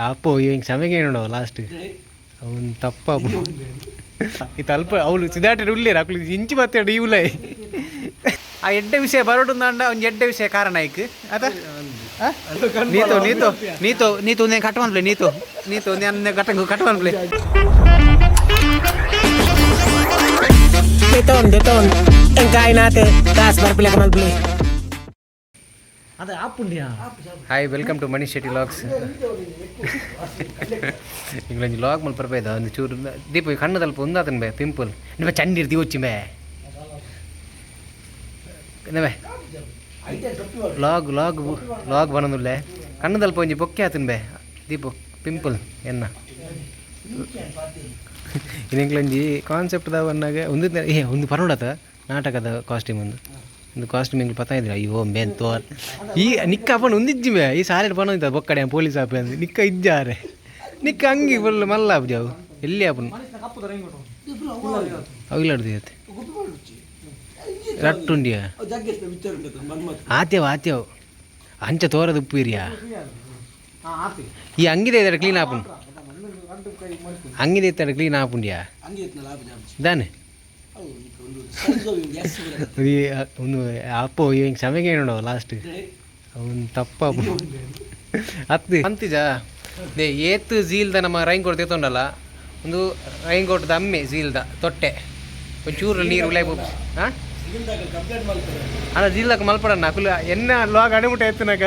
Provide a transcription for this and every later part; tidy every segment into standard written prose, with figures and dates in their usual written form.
ಅಪ್ಪೋ ಹಿಂಗೆ ಸಮಗೆ ನೋಡವ ಲಾಸ್ಟ್ ಅವನು ತಪ್ಪ ಈ ತಲ್ಪ ಅವಳು ಸಿದಾಟ ಉಳ್ಳೇರು ಅಕ್ಕಳು ಇಂಚು ಬತ್ತೇಡು ಇವಲೇ ಆ ಎಡ್ಡೆ ವಿಷಯ ಬರೋಡುಂದ ಒಂದು ಎಡ್ಡೆ ವಿಷಯ ಕಾರಣ ಐಕ್ ಅದ ನೀತು ನೀತು ನೀತು ನೀತು నేను కట్టమనులే నీతో నీతో నేను కట్టమనులే Deton engkau nate das berpilih kemal beli. Ada apa dia? Hi, welcome to Manishshettyvlog. Ingin vlog mal perbeda. Anu cur, di pun kan nadal pun datang be pimple. Ini be candir di uci be. Ini be. Vlog mana dulu le. Kan nadal pun jadi bokeh atun be. Di pun pimple, enna. ಇನ್ನೊಂದು ಕಾನ್ಸೆಪ್ಟ್ದಾಗ ಬಂದಾಗ ಒಂದು ಪರೋಡತ ನಾಟಕದ costume ಒಂದು costume ಹಿಂಗೆ ಪತ್ತ ಇದ್ರೆ ಅಯ್ಯೋ main ತೋರ್ ಈ ನಿಕ್ಕ ಅಪ್ಪನ ಒಂದಿಜ್ಜಿ ಮೇ ಈ ಸಾಲೆಡ್ ಪಣ ಇದ್ದ ಬೊಕ್ಕಡೆ ಪೊಲೀಸ್ ಆಪೆ ಅಂದು ನಿಕ್ಕ ಇಜ್ಜಾರೆ ನಿಕ್ಕ ಹಂಗೆ ಫುಲ್ ಮಲ್ಲ ಆಪ್ಜಿ ಅವು ಎಲ್ಲಿ ಆಪನು ಅವಿಲಾಡ್ದೈತೆ ರಟ್ಟುಂಡಿಯ ಆತ್ಯವು ಅಂಚ ತೋರದ ಉಪ್ಪು ಇರಿಯಾ ಈ ಹಂಗಿದೆ ಇದ್ದಾರೆ ಕ್ಲೀನ್ ಆಪನು ಹಂಗಿದೆ ಇರ್ತಾರೆ ಕ್ಲೀನ್ ಆಪುಂಡ್ಯಾ ಇದಾನೆ ಒಂದು ಅಪ್ಪೋ ಹಿಂಗೆ ಸಮಗೆ ನೋಡವ ಲಾಸ್ಟ್ ಅವನು ತಪ್ಪ ಹತ್ತು ಅಂತಿಜ ದೇ ಏತು ಝೀಲ್ದ ನಮ್ಮ ರೈನ್ಕೋಟ್ ತೆತ್ತೊಂಡಲ್ಲ ಒಂದು ರೈನ್ಕೋಟ್ದ ಅಮ್ಮೆ ಝೀಲ್ದ ತೊಟ್ಟೆ ಒಂಚೂರು ನೀರು ಉಲಾಯ್ ಹಾಂ ಅಲ್ಲ ಝೀಲ್ದಾಗ ಮಲ್ಪಡಣ್ಣ ಕುಲ ಎನ್ನ ಲಾಗ್ ಅಣೆಮುಟ ಎತ್ತನಾಗ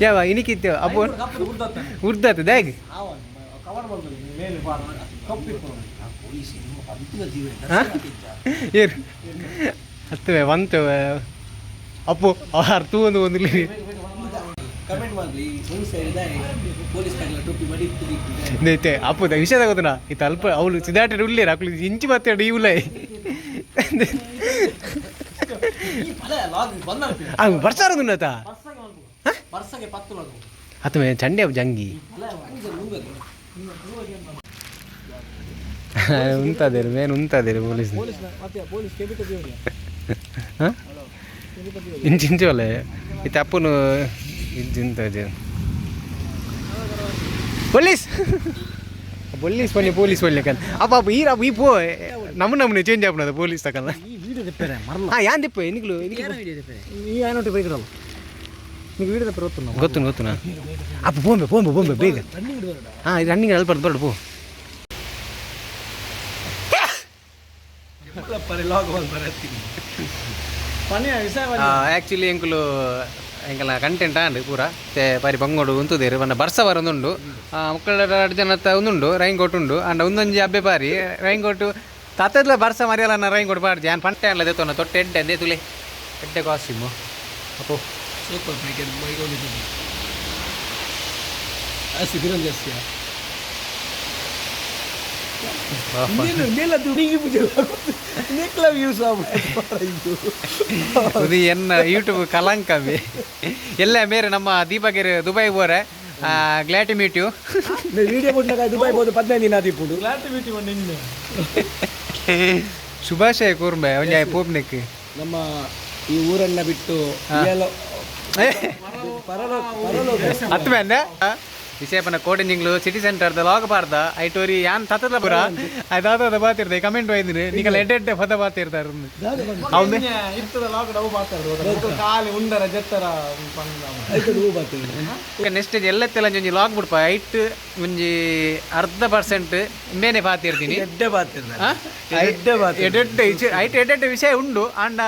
ಯಾವ ಇನಿಕಿತ್ತು ಅಪ್ಪು ಉರ್ದತ್ತು ದ್ಯಾಗ್ ಏರು ಹತ್ತವೆ ಬಂತವೆ ಅಪ್ಪು ಅರ್ಥ ಒಂದು ಐತೆ ಅಪ್ಪು ವಿಷಯ ತಗೋತನ ಈ ತಲ್ಪ ಅವಳು ಸಿದಾಟ ಉಳ್ಳೇರು ಅಕ್ಕಳು ಇಂಚು ಬತ್ತೇಡು ಇವಲೇ ಬರ್ಸಾರ ಹತ್ತು ಚಂಡೆ ಜಂಗಿ ಉಂತಾದೇರು ಮೇನ್ ಉಂತಾದೇರು ಪೊಲೀಸ್ ಇಂಚಿಂಚೋಲೆ ಈ ತಪ್ಪನು ಇಂಚಿಂತ ಪೊಲೀಸ್ ಪೊಲೀಸ್ ಬನ್ನಿ ಪೊಲೀಸ್ ಬನ್ನಿಕಲ್ ಅಪ್ಪ ಈ ಪೋ ನಮ್ಮನೆ ಚೇಂಜ್ ಆಗ್ಬಿಡೋದು ಪೊಲೀಸ್ ತಕಲ್ಲ ಹಾಂ ಯಾನ್ ದಿಪ್ಪ ಎನಿಕ್ಲು ಗೊತ್ತು ನಾ ಅಪ್ಪ ಪೋಂಬೆ ಬೇಗ ಹಾಂ ರನ್ನಿಂಗ್ ಅಲ್ಬಾರ್ದು ಬರಡು ಪೋ ಆ್ಯಕ್ಚುಲಿ ಎಂಕುಲು ಎಂಕಲ ಕಂಟೆಂಟ್ ಅಂಡು ಪೂರ ಪರಿ ಬಂಗೋಡು ಉಂತುದೇರು ಬಣ್ಣ ಬರ್ಸ ಬರೋದುಂಡು ಮಕ್ಕಳ ಜನತ ಒಂದುಂಡು ರೈನ್ಕೋಟ್ ಉಂಡು ಅಂಡ ಒಂದೊಂಜಿ ಅಬ್ಬೆ ಪಾರಿ ರೈನ್ಕೋಟು ತತ್ತದ್ಲ ಬರ್ಸ ಮರಿಯಲ್ಲ ರೈನ್ಕೋಟ್ ಪಾಡ್ಜಿ ಆನ್ ಪಂಟೆ ಅಲ್ಲ ದೇತೋನ ತೊಟ್ಟೆ ಎಡ್ಡೆ ಅಂದೇ ತುಲೆ ಎಡ್ಡೆ ಕಾಸ್ಟ್ಯೂಮು ಅಪ್ಪೋ ಸೂಪರ್ ಪ್ಯಾಕೆಟ್ ಇದು ಎನ್ನ ಯೂಟ್ಯೂಬ್ ಕಲಂಕವೇ ಎಲ್ಲ ಮೇರೆ ನಮ್ಮ ದೀಪಗಿರಿ ದುಬೈ ಬೋರೆ glad to meet you video ಕೊಟ್ಟಾಗ ದುಬೈ ಹೋದ 15 ದಿನ ಆದಿಪ್ಪುಡು ಗ್ಲಾಡ್ ಟು ಮೀಟ್ ಯು ನಿನ್ನೆ ಶುಭಾಶಯ ಕೋರ್ಬೆ ಒಂಜಾಯ ಪೋಪ್ನೆಕ್ ನಮ್ಮ ಈ ಊರನ್ನ ಬಿಟ್ಟು ಹತ್ತು ಮೇಲೆ ವಿಷಯಪನ ಕೋಟಿಂಗ್ಲು ಸಿಟಿ ಸೆಂಟರ್ದ ಲಾಗ್ ಪಾರ್ದ ಐಟೋರಿ ಯಾನ್ ತತ್ತದ ಪುರ ಅದಾದ ಬಾತಿರ್ದೆ ಕಮೆಂಟ್ ಒಯ್ದಿನಿ ನಿಕಲ್ ಎಡ್ಡೆ ಪದ ಬಾತಿರ್ತಾರೆ ಅವನೇ ಇರ್ತದ ಲಾಗ್ ಡವು ಬಾತಾಡ್ರು ಕಾಲಿ ಉಂಡರ ಜತ್ತರ ನೆಕ್ಸ್ಟ್ ಎಲ್ಲತ್ತೆಲ್ಲ ಒಂಜಿ ಲಾಗ್ ಬಿಡ್ಪ ಐಟ್ ಒಂಜಿ 0.5% ಮೇನೆ ಬಾತಿರ್ತೀನಿ ಎಡ್ಡೆ ವಿಷಯ ಉಂಡು ಅಂಡ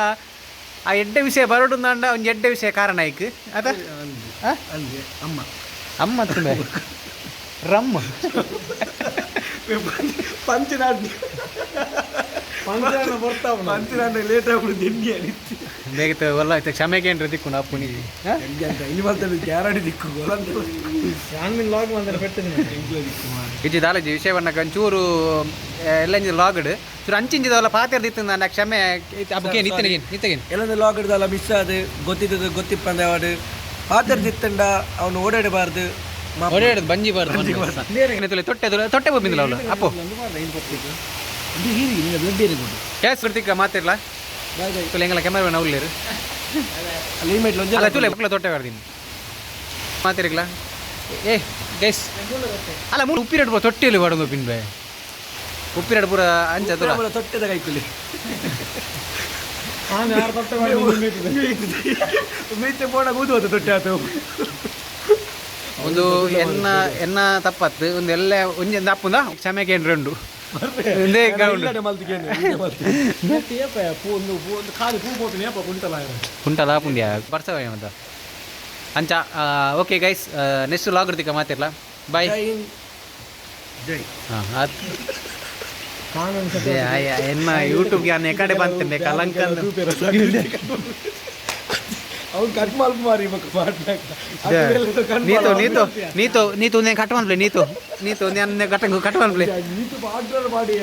ಆ ಎಡ್ಡೆ ವಿಷಯ ಬರೋಡು ಅಂಡ ಒಂಜಿ ಎಡ್ಡೆ ವಿಷಯ ಕಾರಣ ಐಕ್ ಅದ ಅಮ್ಮ ತುಂಬ ರಮ್ಮ ಪಂಚನಾಡಿ ಪಂಚನಾಡಿ ಲೇಟ್ ಆಗ್ಬಿಡುದು ಎಣ್ಣೆ ಅಡಿತ್ತು ಬೇಗ ಒಲ್ಲ ಆಯ್ತು ಕ್ಷಮೆಗೆ ಏನ್ರ ದಿಕ್ಕು ಅಪ್ಪುನಿ ಇಲ್ಲಿ ಬರ್ತದೆ ಗ್ಯಾರಂಟಿ ದಿಕ್ಕು ಆನ್ಮೀನ್ ಲಾಗ್ ಬಂದರೆ ಪೆಟ್ಟಿನ ಇಜ್ಜಿ ದಾಲಜಿ ವಿಷಯವನ್ನ ಒಂಚೂರು ಎಲ್ಲ ಲಾಗಡ್ ಚೂರು ಅಂಚಿಂಜಿದವಲ್ಲ ಪಾತಿರ್ದಿತ್ತು ನಾನು ಕ್ಷಮೆ ಅಬ್ಬಕ್ಕೆ ನಿತ್ತಗೇನು ಎಲ್ಲೊಂದು ಲಾಗ್ ಹಿಡ್ದಲ್ಲ ಮಿಸ್ ಅದು ಗೊತ್ತಿದ್ದು ಗೊತ್ತಿಪ್ಪಂದ ಅವಾರ್ಡ್ ಪಾತಿರ್ದಿತ್ತಂಡ ಅವನು ಓಡಾಡಬಾರ್ದು ಓಡಾಡೋದು ಬಂಜಿಬಾರ್ದು ತೊಟ್ಟೆ ಬಂದಿಲ್ಲ ಅವಳು ಅಪ್ಪು ಕ್ಯಾಸ್ ಬರ್ತಿಕ್ಕ ಮಾತಿರ್ಲ ಎಂಗಲ ಕ್ಯಾಮರಾ ಅವ್ಲೇರು ಲಿಮಿಟ್ ಲೊಂಜ ಅಲ್ಲ ತುಲೆ ಮಕ್ಕಳ ತೊಟ್ಟೆ ಬರ್ತೀನಿ ಮಾತಿರಕ್ಲ ಏ ಗೈಸ್ ಅಲ್ಲ ಮೂರು ಉಪ್ಪಿರಡು ಪೂರ ತೊಟ್ಟೆಯಲ್ಲಿ ಬಡೋದು ಪಿನ್ ಬೇ ಉಪ್ಪಿರಡು ಪೂರ ಅಂಚ ತುಲ ತೊಟ್ಟೆದ ಕೈಕುಲಿ ಮೀತೆ ಪೋಣ ಕೂದುವುದು ತೊಟ್ಟೆ ಆತು ಒಂದು ಎನ್ನ ತಪ್ಪತ್ತು ಒಂದು ಎಲ್ಲ ಒಂಜಿ ದಪ್ಪುಂದ ಕ್ಷಮೆಗೆ ರೆಂಡು ಒಂದೇ ಕುಂಟಲ ಪುಂಡ್ಯ ಬರ್ಸವ ಮತ್ತ ಅಂಚ ಓಕೆ ಗೈಸ್ ನೆಕ್ಸ್ಟ್ ಲಾಗ್ ಇರ್ತಿಕ ಮಾತಿರ್ಲ ಬಾಯ್ ಹಾಂ ಎನ್ನ ಯೂಟ್ಯೂಬ್ಗೆ ಅನ್ನ ಕಡೆ ಬಂತೆ ಕಲಂಕ ಅವ್ನು ಕಟ್ ಮಾಡ್ಕೊ ಮಾರಿ ನೀತು ನೀತು ನೀತು ನೀತು ನೀನು ಕಟ್ ಮಾಡ್ಲೆ ನೀತು ನೀತು ನಾನು ಕಟ್ ಮಾಡ್ಲೆ ನೀತು ಮಾಡಿ